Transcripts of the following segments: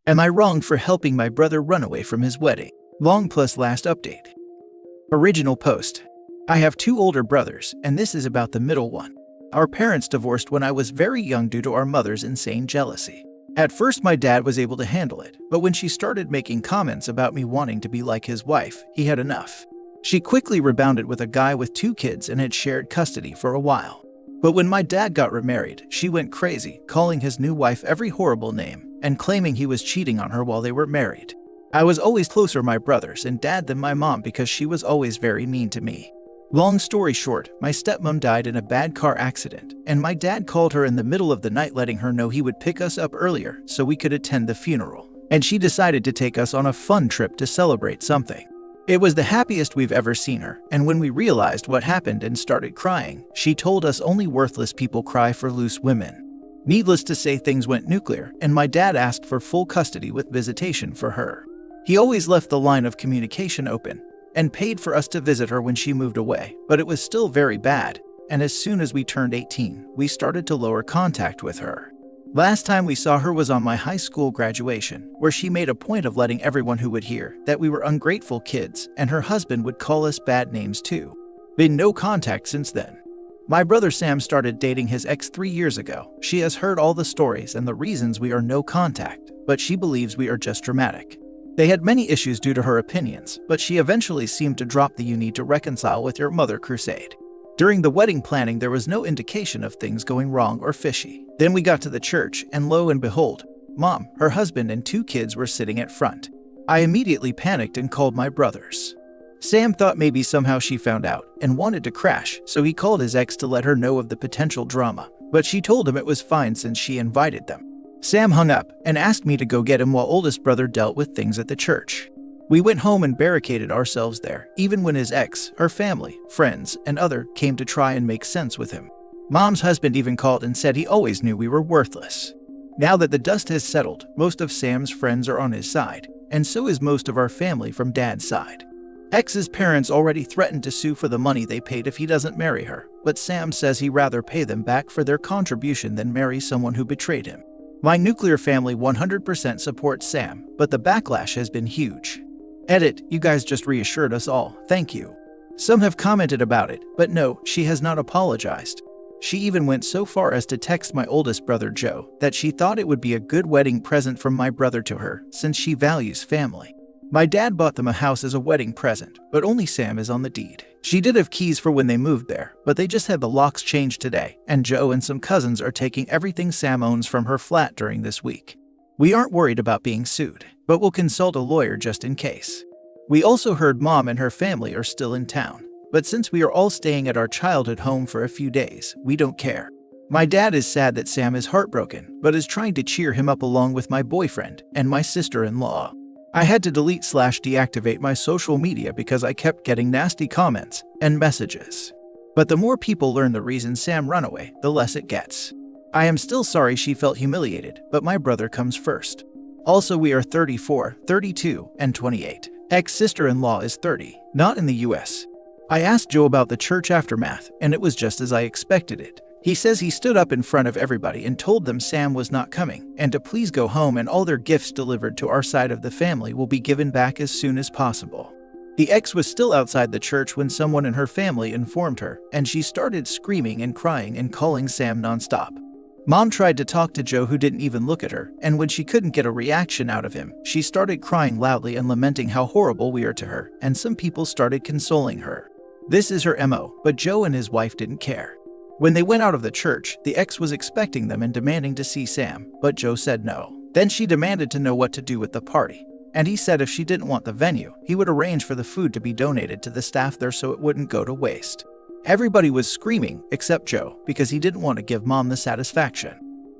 Am I wrong for helping my brother run away from his wedding? Long plus last update. Original post. I have two older brothers, and this is about the middle one. Our parents divorced when I was very young due to our mother's insane jealousy. At first my dad was able to handle it, but when she started making comments about me wanting to be like his wife, he had enough. She quickly rebounded with a guy with 2 kids and had shared custody for a while. But when my dad got remarried, she went crazy, calling his new wife every horrible name and claiming he was cheating on her while they were married. I was always closer to my brothers and dad than my mom because she was always very mean to me. Long story short, my stepmom died in a bad car accident, and my dad called her in the middle of the night letting her know he would pick us up earlier so we could attend the funeral. And she decided to take us on a fun trip to celebrate something. It was the happiest we've ever seen her, and when we realized what happened and started crying, she told us only worthless people cry for loose women. Needless to say, things went nuclear, and my dad asked for full custody with visitation for her. He always left the line of communication open and paid for us to visit her when she moved away, but it was still very bad, and as soon as we turned 18, we started to lower contact with her. Last time we saw her was on my high school graduation, where she made a point of letting everyone who would hear that we were ungrateful kids, and her husband would call us bad names too. Been no contact since then. My brother Sam started dating his ex 3 years ago. She has heard all the stories and the reasons we are no contact, but she believes we are just dramatic. They had many issues due to her opinions, but she eventually seemed to drop the "you need to reconcile with your mother" crusade. During the wedding planning, there was no indication of things going wrong or fishy. Then we got to the church, and lo and behold, Mom, her husband, and 2 kids were sitting at front. I immediately panicked and called my brothers. Sam thought maybe somehow she found out and wanted to crash, so he called his ex to let her know of the potential drama, but she told him it was fine since she invited them. Sam hung up and asked me to go get him while oldest brother dealt with things at the church. We went home and barricaded ourselves there, even when his ex, her family, friends, and other came to try and make sense with him. Mom's husband even called and said he always knew we were worthless. Now that the dust has settled, most of Sam's friends are on his side, and so is most of our family from Dad's side. Ex's parents already threatened to sue for the money they paid if he doesn't marry her, but Sam says he'd rather pay them back for their contribution than marry someone who betrayed him. My nuclear family 100% supports Sam, but the backlash has been huge. Edit, you guys just reassured us all, thank you. Some have commented about it, but no, she has not apologized. She even went so far as to text my oldest brother Joe that she thought it would be a good wedding present from my brother to her, since she values family. My dad bought them a house as a wedding present, but only Sam is on the deed. She did have keys for when they moved there, but they just had the locks changed today, and Joe and some cousins are taking everything Sam owns from her flat during this week. We aren't worried about being sued, but we'll consult a lawyer just in case. We also heard Mom and her family are still in town, but since we are all staying at our childhood home for a few days, we don't care. My dad is sad that Sam is heartbroken, but is trying to cheer him up along with my boyfriend and my sister-in-law. I had to delete/deactivate my social media because I kept getting nasty comments and messages. But the more people learn the reason Sam ran away, the less it gets. I am still sorry she felt humiliated, but my brother comes first. Also, we are 34, 32, and 28. Ex-sister-in-law is 30, not in the US. I asked Joe about the church aftermath, and it was just as I expected it. He says he stood up in front of everybody and told them Sam was not coming, and to please go home and all their gifts delivered to our side of the family will be given back as soon as possible. The ex was still outside the church when someone in her family informed her, and she started screaming and crying and calling Sam nonstop. Mom tried to talk to Joe, who didn't even look at her, and when she couldn't get a reaction out of him, she started crying loudly and lamenting how horrible we are to her, and some people started consoling her. This is her MO, but Joe and his wife didn't care. When they went out of the church, the ex was expecting them and demanding to see Sam, but Joe said no. Then she demanded to know what to do with the party, and he said if she didn't want the venue, he would arrange for the food to be donated to the staff there so it wouldn't go to waste. Everybody was screaming, except Joe, because he didn't want to give Mom the satisfaction.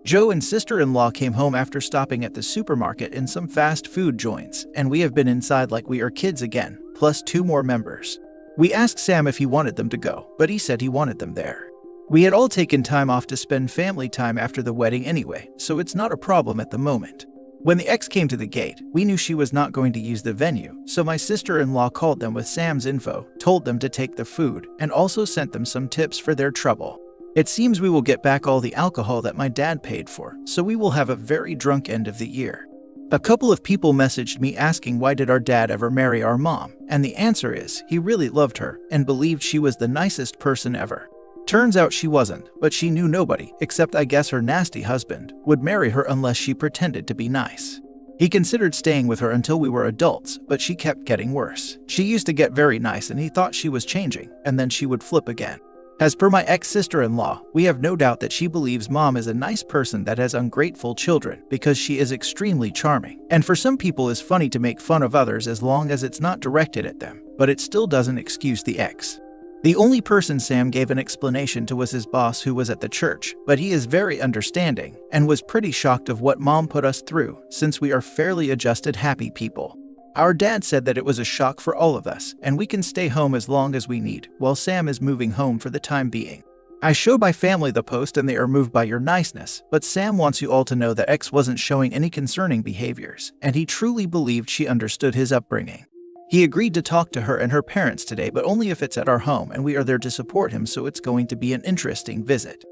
Joe and sister-in-law came home after stopping at the supermarket and some fast food joints, and we have been inside like we are kids again, plus 2 more members. We asked Sam if he wanted them to go, but he said he wanted them there. We had all taken time off to spend family time after the wedding anyway, so it's not a problem at the moment. When the ex came to the gate, we knew she was not going to use the venue, so my sister-in-law called them with Sam's info, told them to take the food, and also sent them some tips for their trouble. It seems we will get back all the alcohol that my dad paid for, so we will have a very drunk end of the year. A couple of people messaged me asking why did our dad ever marry our mom, and the answer is he really loved her and believed she was the nicest person ever. Turns out she wasn't, but she knew nobody, except I guess her nasty husband, would marry her unless she pretended to be nice. He considered staying with her until we were adults, but she kept getting worse. She used to get very nice and he thought she was changing, and then she would flip again. As per my ex-sister-in-law, we have no doubt that she believes mom is a nice person that has ungrateful children because she is extremely charming. And for some people it's funny to make fun of others as long as it's not directed at them, but it still doesn't excuse the ex. The only person Sam gave an explanation to was his boss who was at the church, but he is very understanding and was pretty shocked of what mom put us through since we are fairly adjusted happy people. Our dad said that it was a shock for all of us and we can stay home as long as we need while Sam is moving home for the time being. I showed my family the post and they are moved by your niceness, but Sam wants you all to know that X wasn't showing any concerning behaviors and he truly believed she understood his upbringing. He agreed to talk to her and her parents today, but only if it's at our home and we are there to support him, so it's going to be an interesting visit.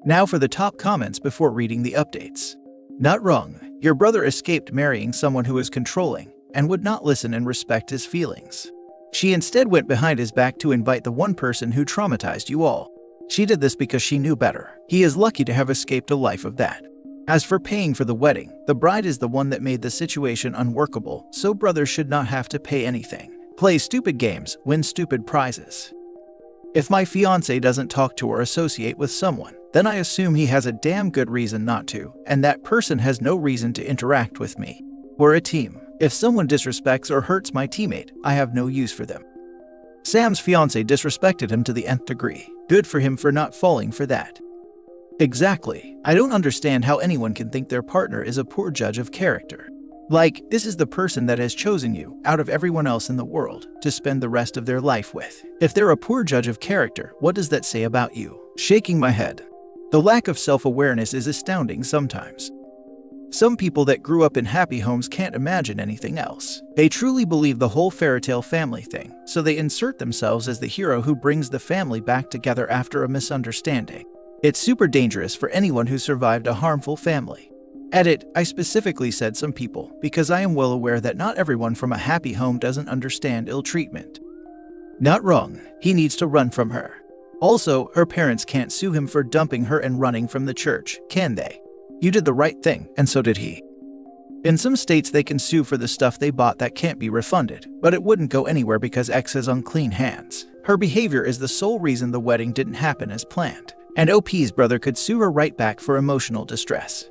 Now for the top comments before reading the updates. Not wrong. Your brother escaped marrying someone who is controlling and would not listen and respect his feelings. She instead went behind his back to invite the one person who traumatized you all. She did this because she knew better. He is lucky to have escaped a life of that. As for paying for the wedding, the bride is the one that made the situation unworkable, so brothers should not have to pay anything. Play stupid games, win stupid prizes. If my fiancé doesn't talk to or associate with someone, then I assume he has a damn good reason not to, and that person has no reason to interact with me. We're a team. If someone disrespects or hurts my teammate, I have no use for them. Sam's fiancé disrespected him to the nth degree. Good for him for not falling for that. Exactly. I don't understand how anyone can think their partner is a poor judge of character. Like, this is the person that has chosen you, out of everyone else in the world, to spend the rest of their life with. If they're a poor judge of character, what does that say about you? Shaking my head. The lack of self-awareness is astounding sometimes. Some people that grew up in happy homes can't imagine anything else. They truly believe the whole fairytale family thing, so they insert themselves as the hero who brings the family back together after a misunderstanding. It's super dangerous for anyone who survived a harmful family. Edit, I specifically said some people, because I am well aware that not everyone from a happy home doesn't understand ill treatment. Not wrong, he needs to run from her. Also, her parents can't sue him for dumping her and running from the church, can they? You did the right thing, and so did he. In some states they can sue for the stuff they bought that can't be refunded, but it wouldn't go anywhere because X has unclean hands. Her behavior is the sole reason the wedding didn't happen as planned, and OP's brother could sue her right back for emotional distress.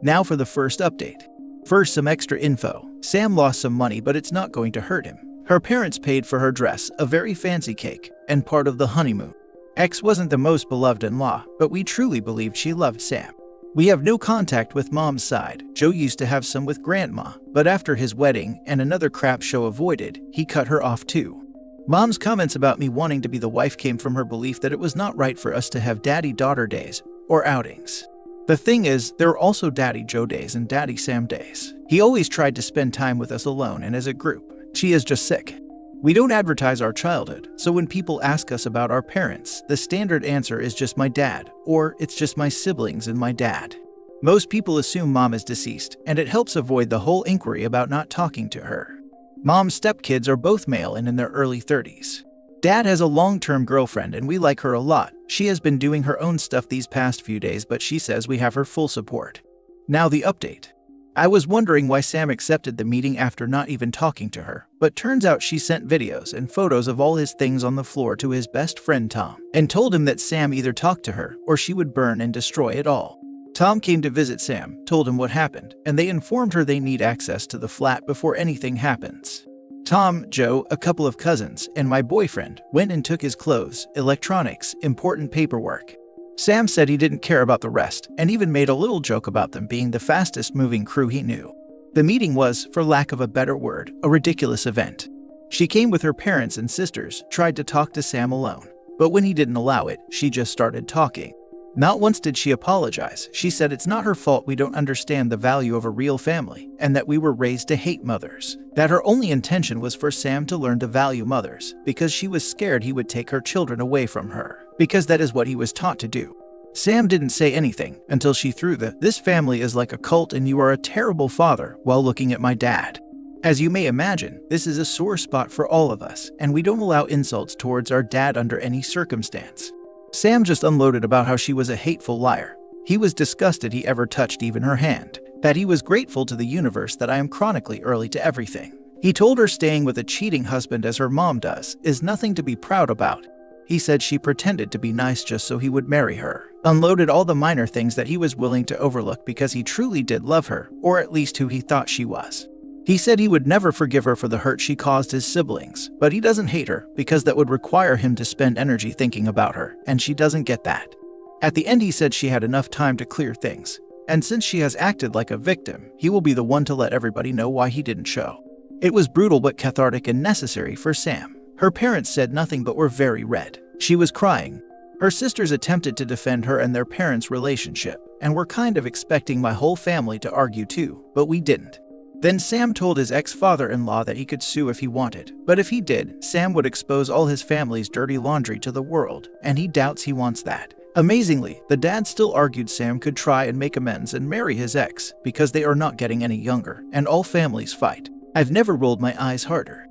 Now for the first update. First, some extra info. Sam lost some money, but it's not going to hurt him. Her parents paid for her dress, a very fancy cake, and part of the honeymoon. X wasn't the most beloved in-law, but we truly believed she loved Sam. We have no contact with mom's side. Joe used to have some with grandma, but after his wedding and another crap show avoided, he cut her off too. Mom's comments about me wanting to be the wife came from her belief that it was not right for us to have daddy-daughter days or outings. The thing is, there are also Daddy Joe days and Daddy Sam days. He always tried to spend time with us alone and as a group. She is just sick. We don't advertise our childhood, so when people ask us about our parents, the standard answer is just my dad, or it's just my siblings and my dad. Most people assume mom is deceased, and it helps avoid the whole inquiry about not talking to her. Mom's stepkids are both male and in their early 30s. Dad has a long-term girlfriend and we like her a lot. She has been doing her own stuff these past few days, but she says we have her full support. Now the update. I was wondering why Sam accepted the meeting after not even talking to her, but turns out she sent videos and photos of all his things on the floor to his best friend Tom, and told him that Sam either talked to her or she would burn and destroy it all. Tom came to visit Sam, told him what happened, and they informed her they need access to the flat before anything happens. Tom, Joe, a couple of cousins, and my boyfriend went and took his clothes, electronics, important paperwork. Sam said he didn't care about the rest, and even made a little joke about them being the fastest moving crew he knew. The meeting was, for lack of a better word, a ridiculous event. She came with her parents and sisters, tried to talk to Sam alone, but when he didn't allow it, she just started talking. Not once did she apologize. She said it's not her fault we don't understand the value of a real family, and that we were raised to hate mothers. That her only intention was for Sam to learn to value mothers, because she was scared he would take her children away from her, because that is what he was taught to do. Sam didn't say anything until she threw "this family is like a cult and you are a terrible father" while looking at my dad. As you may imagine, this is a sore spot for all of us, and we don't allow insults towards our dad under any circumstance. Sam just unloaded about how she was a hateful liar. He was disgusted he ever touched even her hand, that he was grateful to the universe that I am chronically early to everything. He told her staying with a cheating husband as her mom does is nothing to be proud about. He said she pretended to be nice just so he would marry her. Unloaded all the minor things that he was willing to overlook because he truly did love her, or at least who he thought she was. He said he would never forgive her for the hurt she caused his siblings, but he doesn't hate her because that would require him to spend energy thinking about her, and she doesn't get that. At the end, he said she had enough time to clear things, and since she has acted like a victim, he will be the one to let everybody know why he didn't show. It was brutal but cathartic and necessary for Sam. Her parents said nothing but were very red. She was crying. Her sisters attempted to defend her and their parents' relationship, and were kind of expecting my whole family to argue too, but we didn't. Then Sam told his ex-father-in-law that he could sue if he wanted, but if he did, Sam would expose all his family's dirty laundry to the world, and he doubts he wants that. Amazingly, the dad still argued Sam could try and make amends and marry his ex because they are not getting any younger, and all families fight. I've never rolled my eyes harder.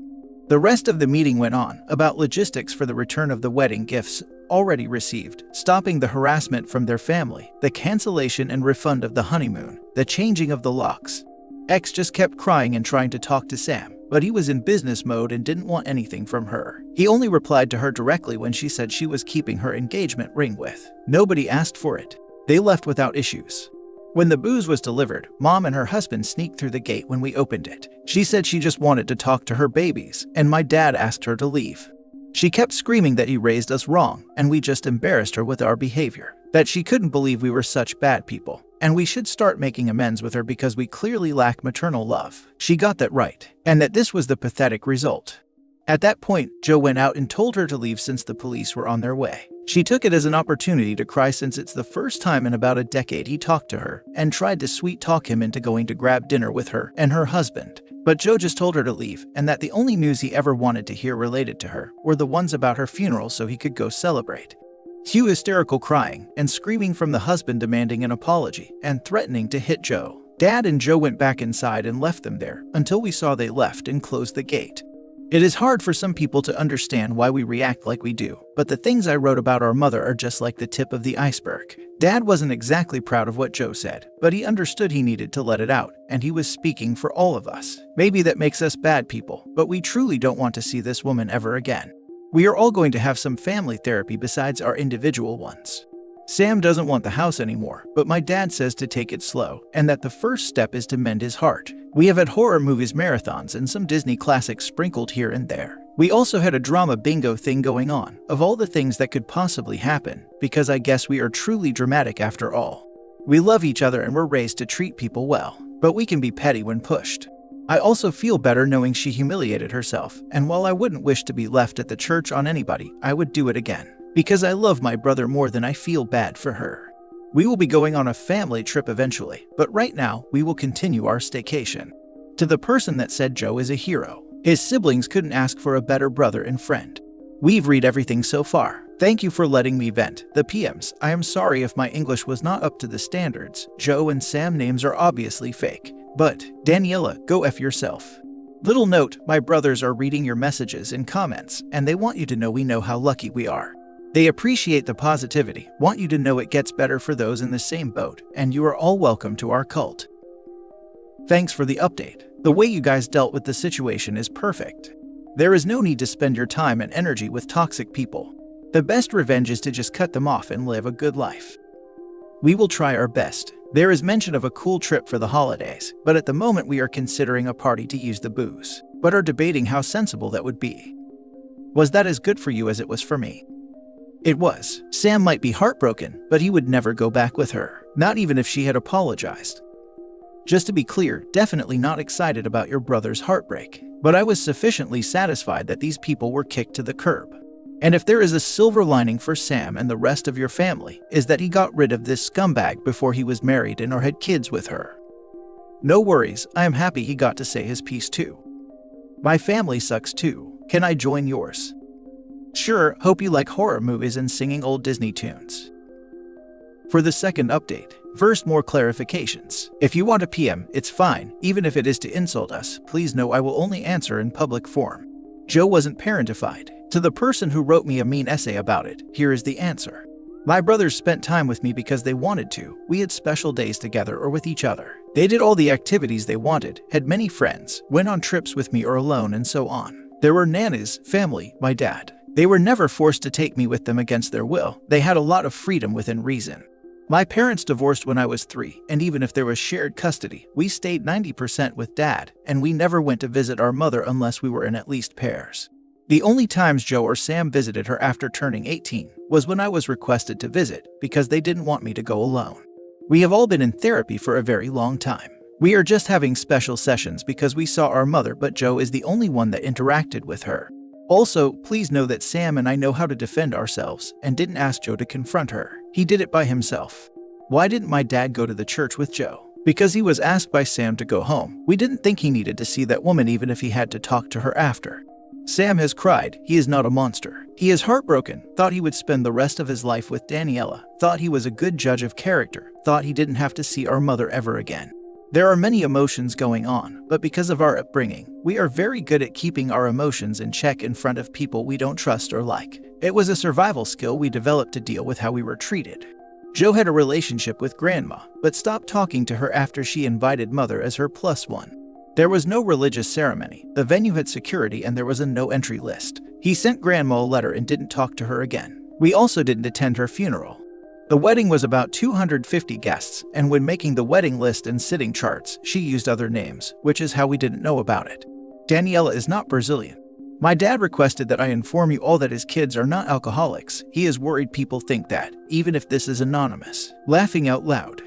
The rest of the meeting went on about logistics for the return of the wedding gifts already received, stopping the harassment from their family, the cancellation and refund of the honeymoon, the changing of the locks. X just kept crying and trying to talk to Sam, but he was in business mode and didn't want anything from her. He only replied to her directly when she said she was keeping her engagement ring with. Nobody asked for it. They left without issues. When the booze was delivered, Mom and her husband sneaked through the gate when we opened it. She said she just wanted to talk to her babies, and my dad asked her to leave. She kept screaming that he raised us wrong, and we just embarrassed her with our behavior. That she couldn't believe we were such bad people, and we should start making amends with her because we clearly lack maternal love. She got that right, and that this was the pathetic result. At that point, Joe went out and told her to leave since the police were on their way. She took it as an opportunity to cry since it's the first time in about a decade he talked to her, and tried to sweet-talk him into going to grab dinner with her and her husband. But Joe just told her to leave, and that the only news he ever wanted to hear related to her were the ones about her funeral so he could go celebrate. Cue hysterical crying and screaming from the husband demanding an apology and threatening to hit Joe. Dad and Joe went back inside and left them there until we saw they left and closed the gate. It is hard for some people to understand why we react like we do, but the things I wrote about our mother are just like the tip of the iceberg. Dad wasn't exactly proud of what Joe said, but he understood he needed to let it out, and he was speaking for all of us. Maybe that makes us bad people, but we truly don't want to see this woman ever again. We are all going to have some family therapy besides our individual ones. Sam doesn't want the house anymore, but my dad says to take it slow, and that the first step is to mend his heart. We have had horror movies marathons and some Disney classics sprinkled here and there. We also had a drama bingo thing going on, of all the things that could possibly happen, because I guess we are truly dramatic after all. We love each other and were raised to treat people well, but we can be petty when pushed. I also feel better knowing she humiliated herself, and while I wouldn't wish to be left at the church on anybody, I would do it again. Because I love my brother more than I feel bad for her. We will be going on a family trip eventually, but right now, we will continue our staycation. To the person that said Joe is a hero, his siblings couldn't ask for a better brother and friend. We've read everything so far. Thank you for letting me vent. The PMs, I am sorry if my English was not up to the standards. Joe and Sam names are obviously fake. But, Daniela, go F yourself. Little note, my brothers are reading your messages and comments, and they want you to know we know how lucky we are. They appreciate the positivity, want you to know it gets better for those in the same boat, and you are all welcome to our cult. Thanks for the update. The way you guys dealt with the situation is perfect. There is no need to spend your time and energy with toxic people. The best revenge is to just cut them off and live a good life. We will try our best. There is mention of a cool trip for the holidays, but at the moment we are considering a party to use the booze, but are debating how sensible that would be. Was that as good for you as it was for me? It was. Sam might be heartbroken, but he would never go back with her, not even if she had apologized. Just to be clear, definitely not excited about your brother's heartbreak, but I was sufficiently satisfied that these people were kicked to the curb. And if there is a silver lining for Sam and the rest of your family, is that he got rid of this scumbag before he was married and or had kids with her. No worries, I am happy he got to say his piece too. My family sucks too. Can I join yours? Sure, hope you like horror movies and singing old Disney tunes. For the second update, first more clarifications. If you want a PM, it's fine, even if it is to insult us. Please know I will only answer in public form. Joe wasn't parentified. To the person who wrote me a mean essay about it, here is the answer. My brothers spent time with me because they wanted to. We had special days together or with each other. They did all the activities they wanted, had many friends, went on trips with me or alone, and so on. There were nannies, family, my dad. They were never forced to take me with them against their will. They had a lot of freedom within reason. My parents divorced when I was 3, and even if there was shared custody, we stayed 90% with Dad, and we never went to visit our mother unless we were in at least pairs. The only times Joe or Sam visited her after turning 18 was when I was requested to visit, because they didn't want me to go alone. We have all been in therapy for a very long time. We are just having special sessions because we saw our mother, but Joe is the only one that interacted with her. Also, please know that Sam and I know how to defend ourselves and didn't ask Joe to confront her. He did it by himself. Why didn't my dad go to the church with Joe? Because he was asked by Sam to go home. We didn't think he needed to see that woman even if he had to talk to her after. Sam has cried. He is not a monster. He is heartbroken, thought he would spend the rest of his life with Daniela, thought he was a good judge of character, thought he didn't have to see our mother ever again. There are many emotions going on, but because of our upbringing, we are very good at keeping our emotions in check in front of people we don't trust or like. It was a survival skill we developed to deal with how we were treated. Joe had a relationship with Grandma, but stopped talking to her after she invited Mother as her +1. There was no religious ceremony, the venue had security, and there was a no-entry list. He sent Grandma a letter and didn't talk to her again. We also didn't attend her funeral. The wedding was about 250 guests, and when making the wedding list and sitting charts, she used other names, which is how we didn't know about it. Daniela is not Brazilian. My dad requested that I inform you all that his kids are not alcoholics. He is worried people think that, even if this is anonymous. Laughing out loud.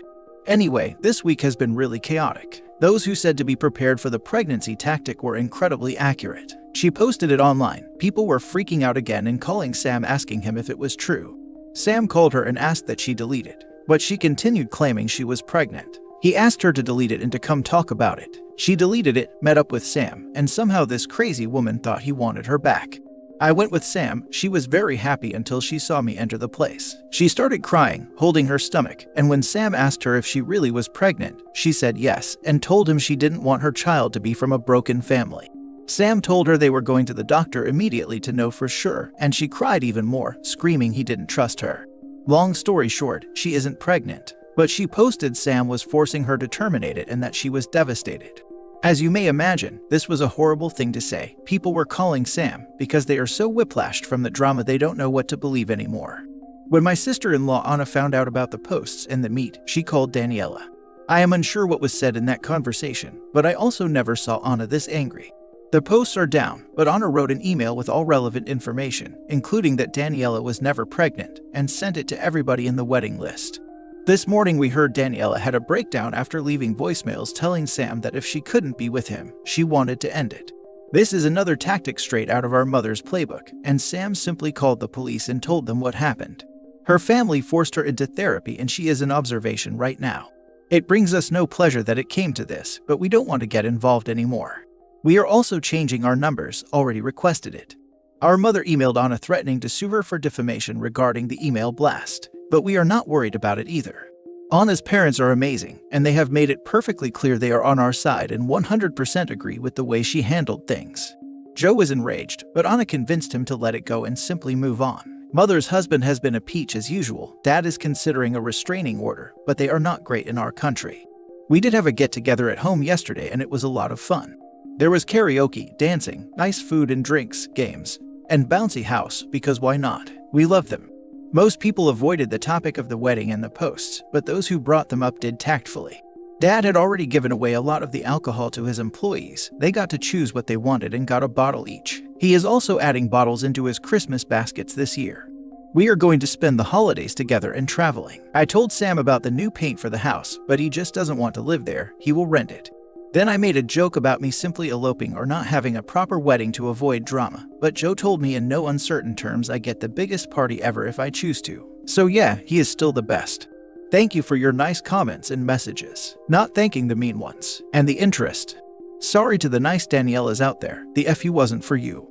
Anyway, this week has been really chaotic. Those who said to be prepared for the pregnancy tactic were incredibly accurate. She posted it online. People were freaking out again and calling Sam asking him if it was true. Sam called her and asked that she delete it, but she continued claiming she was pregnant. He asked her to delete it and to come talk about it. She deleted it, met up with Sam, and somehow this crazy woman thought he wanted her back. I went with Sam. She was very happy until she saw me enter the place. She started crying, holding her stomach, and when Sam asked her if she really was pregnant, she said yes and told him she didn't want her child to be from a broken family. Sam told her they were going to the doctor immediately to know for sure, and she cried even more, screaming he didn't trust her. Long story short, she isn't pregnant, but she posted Sam was forcing her to terminate it and that she was devastated. As you may imagine, this was a horrible thing to say. People were calling Sam because they are so whiplashed from the drama they don't know what to believe anymore. When my sister-in-law Anna found out about the posts and the meet, she called Daniela. I am unsure what was said in that conversation, but I also never saw Anna this angry. The posts are down, but Anna wrote an email with all relevant information, including that Daniela was never pregnant, and sent it to everybody in the wedding list. This morning we heard Daniela had a breakdown after leaving voicemails telling Sam that if she couldn't be with him, she wanted to end it. This is another tactic straight out of our mother's playbook, and Sam simply called the police and told them what happened. Her family forced her into therapy and she is in observation right now. It brings us no pleasure that it came to this, but we don't want to get involved anymore. We are also changing our numbers, already requested it. Our mother emailed Anna threatening to sue her for defamation regarding the email blast, but we are not worried about it either. Anna's parents are amazing, and they have made it perfectly clear they are on our side and 100% agree with the way she handled things. Joe was enraged, but Anna convinced him to let it go and simply move on. Mother's husband has been a peach as usual. Dad is considering a restraining order, but they are not great in our country. We did have a get-together at home yesterday and it was a lot of fun. There was karaoke, dancing, nice food and drinks, games, and bouncy house, because why not? We love them. Most people avoided the topic of the wedding and the posts, but those who brought them up did tactfully. Dad had already given away a lot of the alcohol to his employees. They got to choose what they wanted and got a bottle each. He is also adding bottles into his Christmas baskets this year. We are going to spend the holidays together and traveling. I told Sam about the new paint for the house, but he just doesn't want to live there. He will rent it. Then I made a joke about me simply eloping or not having a proper wedding to avoid drama, but Joe told me in no uncertain terms I get the biggest party ever if I choose to. So yeah, he is still the best. Thank you for your nice comments and messages. Not thanking the mean ones. And the interest. Sorry to the nice Danielas out there, the FU wasn't for you.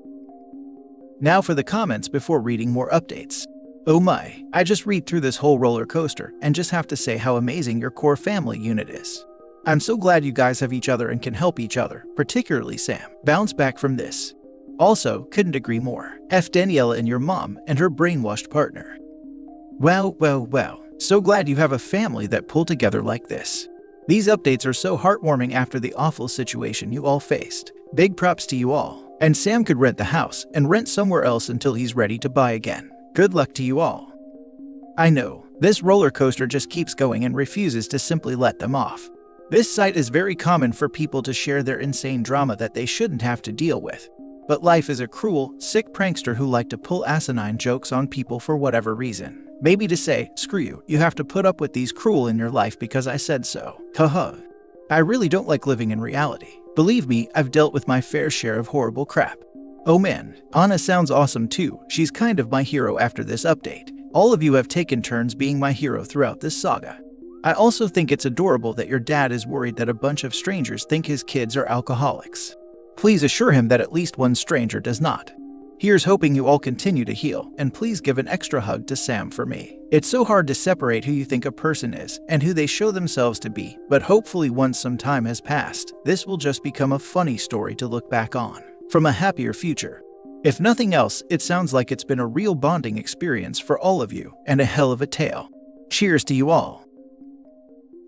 Now for the comments before reading more updates. Oh my, I just read through this whole roller coaster and just have to say how amazing your core family unit is. I'm so glad you guys have each other and can help each other, particularly Sam. Bounce back from this. Also, couldn't agree more. F Daniela and your mom and her brainwashed partner. Well. So glad you have a family that pulled together like this. These updates are so heartwarming after the awful situation you all faced. Big props to you all. And Sam could rent the house and rent somewhere else until he's ready to buy again. Good luck to you all. I know, this roller coaster just keeps going and refuses to simply let them off. This site is very common for people to share their insane drama that they shouldn't have to deal with. But life is a cruel, sick prankster who like to pull asinine jokes on people for whatever reason. Maybe to say, screw you have to put up with these cruel in your life because I said so. Haha. I really don't like living in reality. Believe me, I've dealt with my fair share of horrible crap. Oh man, Anna sounds awesome too. She's kind of my hero after this update. All of you have taken turns being my hero throughout this saga. I also think it's adorable that your dad is worried that a bunch of strangers think his kids are alcoholics. Please assure him that at least one stranger does not. Here's hoping you all continue to heal, and please give an extra hug to Sam for me. It's so hard to separate who you think a person is and who they show themselves to be, but hopefully once some time has passed, this will just become a funny story to look back on, from a happier future. If nothing else, it sounds like it's been a real bonding experience for all of you, and a hell of a tale. Cheers to you all.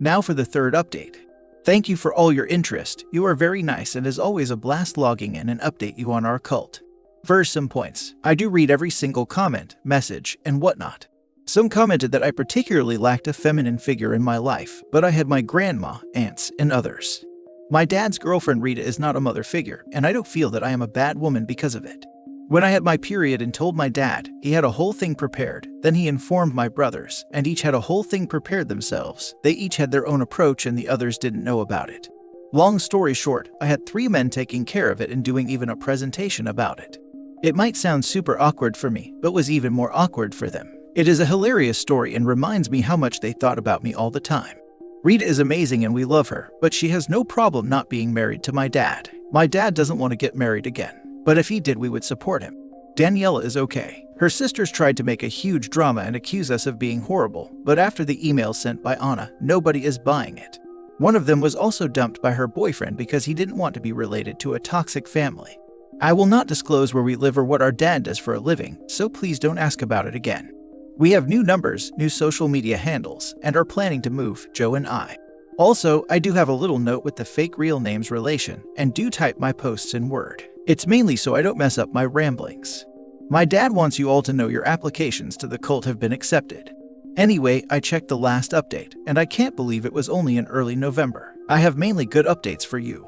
Now for the third update. Thank you for all your interest, you are very nice and is always a blast logging in and update you on our cult. First, some points. I do read every single comment, message, and whatnot. Some commented that I particularly lacked a feminine figure in my life, but I had my grandma, aunts, and others. My dad's girlfriend Rita is not a mother figure, and I don't feel that I am a bad woman because of it. When I had my period and told my dad, he had a whole thing prepared, then he informed my brothers, and each had a whole thing prepared themselves. They each had their own approach and the others didn't know about it. Long story short, I had 3 men taking care of it and doing even a presentation about it. It might sound super awkward for me, but was even more awkward for them. It is a hilarious story and reminds me how much they thought about me all the time. Rita is amazing and we love her, but she has no problem not being married to my dad. My dad doesn't want to get married again, but if he did we would support him. Daniela is okay. Her sisters tried to make a huge drama and accuse us of being horrible, but after the email sent by Anna, nobody is buying it. One of them was also dumped by her boyfriend because he didn't want to be related to a toxic family. I will not disclose where we live or what our dad does for a living, so please don't ask about it again. We have new numbers, new social media handles, and are planning to move, Joe and I. Also, I do have a little note with the fake real names relation, and do type my posts in Word. It's mainly so I don't mess up my ramblings. My dad wants you all to know your applications to the cult have been accepted. Anyway, I checked the last update, and I can't believe it was only in early November. I have mainly good updates for you.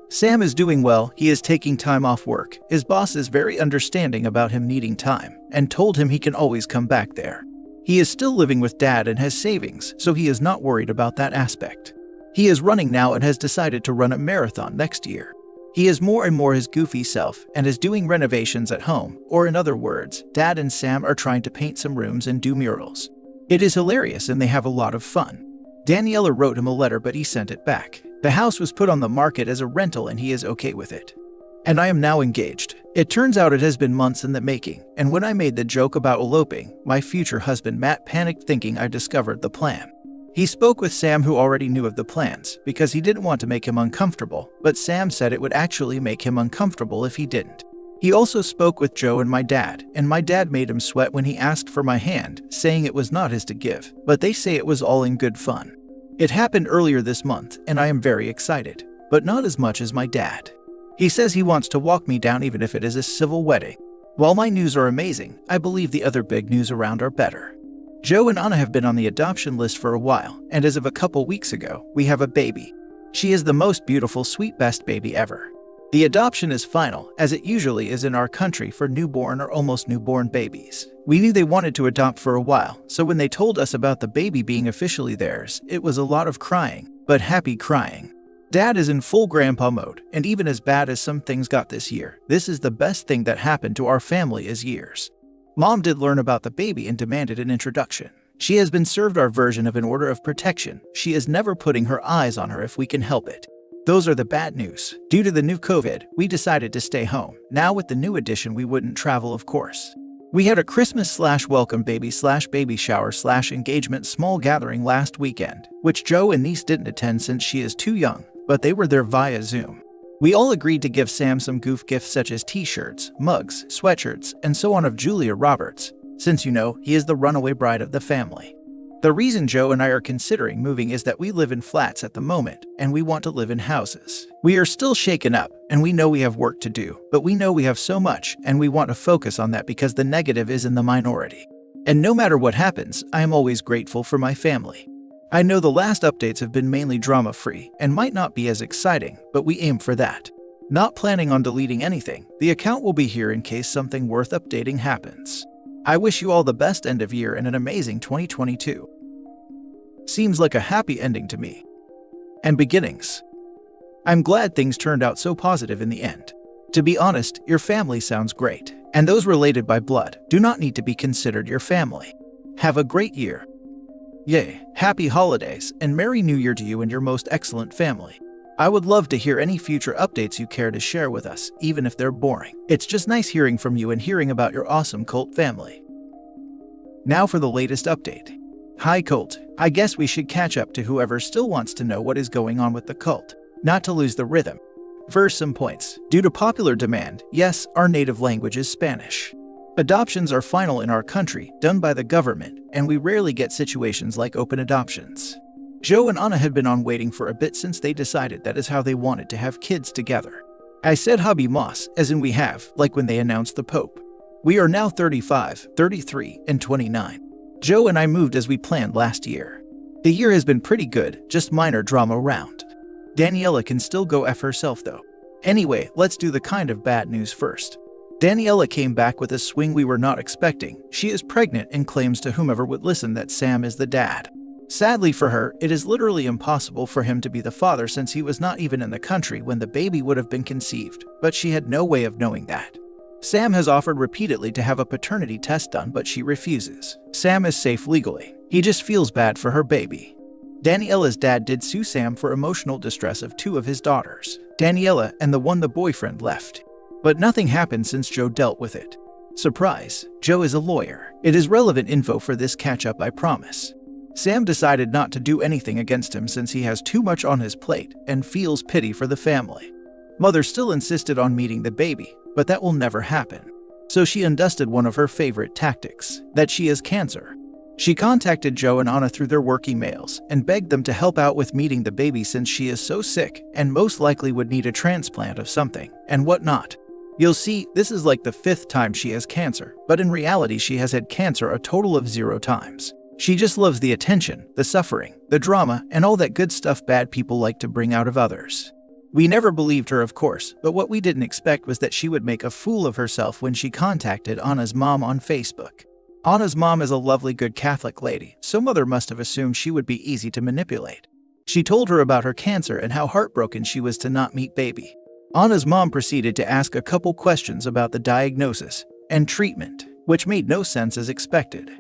Sam is doing well, he is taking time off work. His boss is very understanding about him needing time, and told him he can always come back there. He is still living with dad and has savings, so he is not worried about that aspect. He is running now and has decided to run a marathon next year. He is more and more his goofy self and is doing renovations at home, or in other words, Dad and Sam are trying to paint some rooms and do murals. It is hilarious and they have a lot of fun. Daniela wrote him a letter but he sent it back. The house was put on the market as a rental and he is okay with it. And I am now engaged. It turns out it has been months in the making, and when I made the joke about eloping, my future husband Matt panicked thinking I discovered the plan. He spoke with Sam who already knew of the plans because he didn't want to make him uncomfortable, but Sam said it would actually make him uncomfortable if he didn't. He also spoke with Joe and my dad made him sweat when he asked for my hand, saying it was not his to give, but they say it was all in good fun. It happened earlier this month and I am very excited, but not as much as my dad. He says he wants to walk me down even if it is a civil wedding. While my news are amazing, I believe the other big news around are better. Joe and Anna have been on the adoption list for a while, and as of a couple weeks ago, we have a baby. She is the most beautiful, sweet, best baby ever. The adoption is final, as it usually is in our country for newborn or almost newborn babies. We knew they wanted to adopt for a while, so when they told us about the baby being officially theirs, it was a lot of crying, but happy crying. Dad is in full grandpa mode, and even as bad as some things got this year, this is the best thing that happened to our family is years. Mom did learn about the baby and demanded an introduction. She has been served our version of an order of protection. She is never putting her eyes on her if we can help it. Those are the bad news. Due to the new COVID, we decided to stay home. Now with the new addition we wouldn't travel of course. We had a Christmas/welcome baby/baby shower/engagement small gathering last weekend, which Joe and niece didn't attend since she is too young, but they were there via Zoom. We all agreed to give Sam some goof gifts such as t-shirts, mugs, sweatshirts, and so on of Julia Roberts, since you know he is the runaway bride of the family. The reason Joe and I are considering moving is that we live in flats at the moment, and we want to live in houses. We are still shaken up, and we know we have work to do, but we know we have so much, and we want to focus on that because the negative is in the minority. And no matter what happens, I am always grateful for my family. I know the last updates have been mainly drama-free, and might not be as exciting, but we aim for that. Not planning on deleting anything, the account will be here in case something worth updating happens. I wish you all the best end of year and an amazing 2022. Seems like a happy ending to me. And beginnings. I'm glad things turned out so positive in the end. To be honest, your family sounds great, and those related by blood do not need to be considered your family. Have a great year. Yay, happy holidays, and Merry New Year to you and your most excellent family. I would love to hear any future updates you care to share with us, even if they're boring. It's just nice hearing from you and hearing about your awesome cult family. Now for the latest update. Hi cult, I guess we should catch up to whoever still wants to know what is going on with the cult, not to lose the rhythm. First, some points. Due to popular demand, yes, our native language is Spanish. Adoptions are final in our country, done by the government, and we rarely get situations like open adoptions. Joe and Anna had been on waiting for a bit since they decided that is how they wanted to have kids together. I said hubby moss, as in we have, like when they announced the Pope. We are now 35, 33, and 29. Joe and I moved as we planned last year. The year has been pretty good, just minor drama around. Daniela can still go F herself though. Anyway, let's do the kind of bad news first. Daniela came back with a swing we were not expecting. She is pregnant and claims to whomever would listen that Sam is the dad. Sadly for her, it is literally impossible for him to be the father since he was not even in the country when the baby would have been conceived, but she had no way of knowing that. Sam has offered repeatedly to have a paternity test done, but she refuses. Sam is safe legally. He just feels bad for her baby. Daniela's dad did sue Sam for emotional distress of two of his daughters, Daniela and the one the boyfriend left. But nothing happened since Joe dealt with it. Surprise, Joe is a lawyer. It is relevant info for this catch-up, I promise. Sam decided not to do anything against him since he has too much on his plate and feels pity for the family. Mother still insisted on meeting the baby, but that will never happen. So she undusted one of her favorite tactics, that she has cancer. She contacted Joe and Anna through their work emails and begged them to help out with meeting the baby since she is so sick and most likely would need a transplant of something and whatnot. You'll see, this is like the 5th time she has cancer, but in reality she has had cancer a total of 0 times. She just loves the attention, the suffering, the drama, and all that good stuff bad people like to bring out of others. We never believed her, of course, but what we didn't expect was that she would make a fool of herself when she contacted Anna's mom on Facebook. Anna's mom is a lovely good Catholic lady, so mother must have assumed she would be easy to manipulate. She told her about her cancer and how heartbroken she was to not meet baby. Anna's mom proceeded to ask a couple questions about the diagnosis and treatment, which made no sense as expected.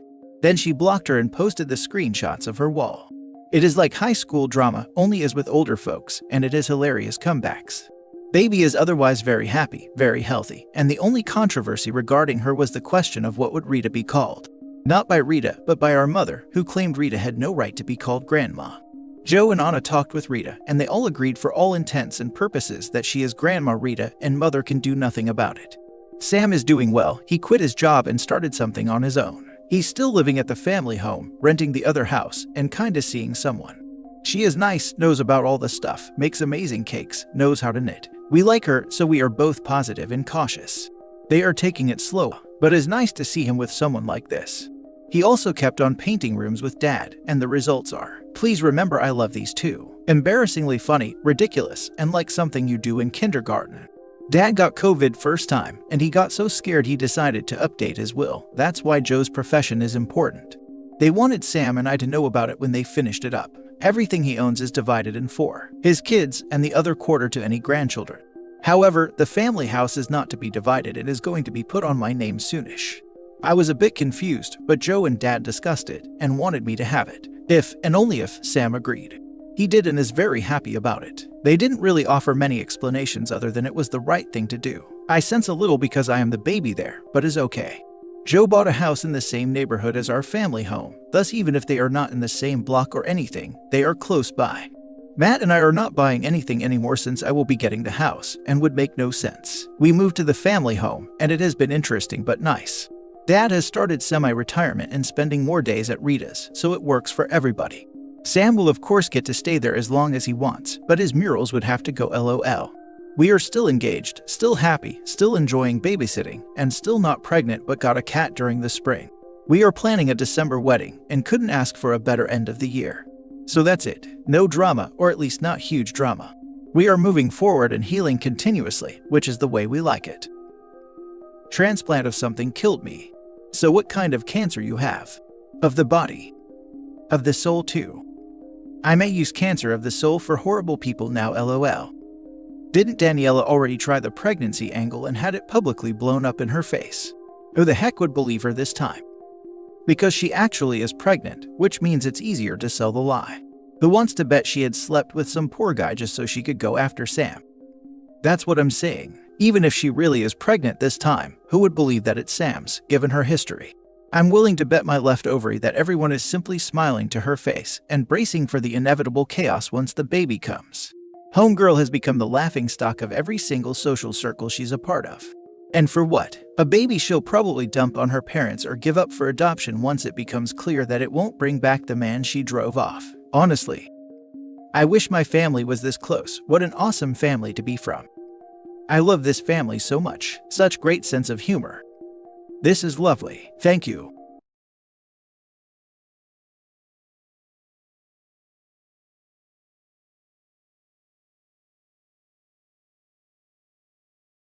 Then she blocked her and posted the screenshots of her wall. It is like high school drama, only as with older folks, and it is hilarious comebacks. Baby is otherwise very happy, very healthy, and the only controversy regarding her was the question of what would Rita be called. Not by Rita, but by our mother, who claimed Rita had no right to be called Grandma. Joe and Anna talked with Rita, and they all agreed for all intents and purposes that she is Grandma Rita and mother can do nothing about it. Sam is doing well. He quit his job and started something on his own. He's still living at the family home, renting the other house, and kinda seeing someone. She is nice, knows about all the stuff, makes amazing cakes, knows how to knit. We like her, so we are both positive and cautious. They are taking it slow, but it's nice to see him with someone like this. He also kept on painting rooms with Dad, and the results are, please remember I love these two. Embarrassingly funny, ridiculous, and like something you do in kindergarten. Dad got COVID first time, and he got so scared he decided to update his will. That's why Joe's profession is important. They wanted Sam and I to know about it when they finished it up. Everything he owns is divided in 4, his kids and the other quarter to any grandchildren. However, the family house is not to be divided and is going to be put on my name soonish. I was a bit confused, but Joe and Dad discussed it and wanted me to have it, if and only if Sam agreed. He did and is very happy about it. They didn't really offer many explanations other than it was the right thing to do. I sense a little because I am the baby there, but is okay. Joe bought a house in the same neighborhood as our family home, thus even if they are not in the same block or anything, they are close by. Matt and I are not buying anything anymore since I will be getting the house, and would make no sense. We moved to the family home, and it has been interesting but nice. Dad has started semi-retirement and spending more days at Rita's, so it works for everybody. Sam will of course get to stay there as long as he wants, but his murals would have to go LOL. We are still engaged, still happy, still enjoying babysitting, and still not pregnant but got a cat during the spring. We are planning a December wedding and couldn't ask for a better end of the year. So that's it. No drama, or at least not huge drama. We are moving forward and healing continuously, which is the way we like it. Transplant of something killed me. So what kind of cancer you have? Of the body. Of the soul too. I may use cancer of the soul for horrible people now LOL. Didn't Daniela already try the pregnancy angle and had it publicly blown up in her face? Who the heck would believe her this time? Because she actually is pregnant, which means it's easier to sell the lie. Who wants to bet she had slept with some poor guy just so she could go after Sam? That's what I'm saying. Even if she really is pregnant this time, who would believe that it's Sam's, given her history? I'm willing to bet my left ovary that everyone is simply smiling to her face and bracing for the inevitable chaos once the baby comes. Homegirl has become the laughingstock of every single social circle she's a part of. And for what? A baby she'll probably dump on her parents or give up for adoption once it becomes clear that it won't bring back the man she drove off. Honestly. I wish my family was this close. What an awesome family to be from. I love this family so much. Such great sense of humor. This is lovely. Thank you.